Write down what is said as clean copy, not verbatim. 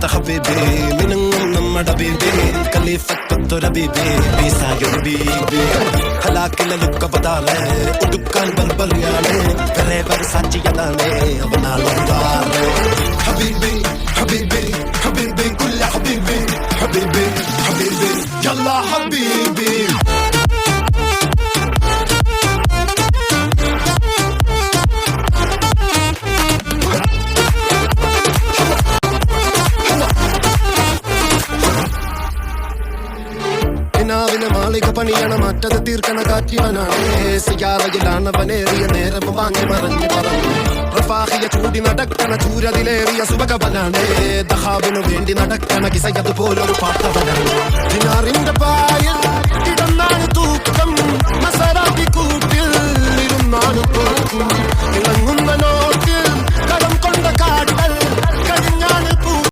മുത്ത ഹബീബി മിനുങ്ങും നമ്മുടെ ബീബി ഖലീഫത്തൊര ബീബി ബീസായൊരു ബീബി ഹലാക്കിലെ ലുക്ക ബദാലെ ഉടുക്കാൻ ബൽബലിയാണ് കരേവർ സാച്ചിയതാണ് അവനാളൊന്നാണ് ഹബീബി ഹബീബി ഹബീബി കുല്ല ഹബീബി ഹബീബി ഹബീബി യല്ലാ ഹബീബി മാളിക പണിയണ മറ്റത് തീർക്കണ കാറ്റിവനാണ് സിയാറയിലാണവനേറിയ നേരം വാങ്ങി മറഞ്ഞു പറഞ്ഞു റഫാഹിയ ചൂടി നടക്കണ ചൂരതിലേറിയ സുബകവനാണ് ദഹാബിനു വേണ്ടി നടക്കണ കിസയത് പോലൊരു പാട്ടവനാണ് ദിനാറിന്റെ പായൽ ഇടന്നാണ് തൂക്കം മസറാത്തി കൂട്ടിൽ ഇരുന്നാണ് പോക്കും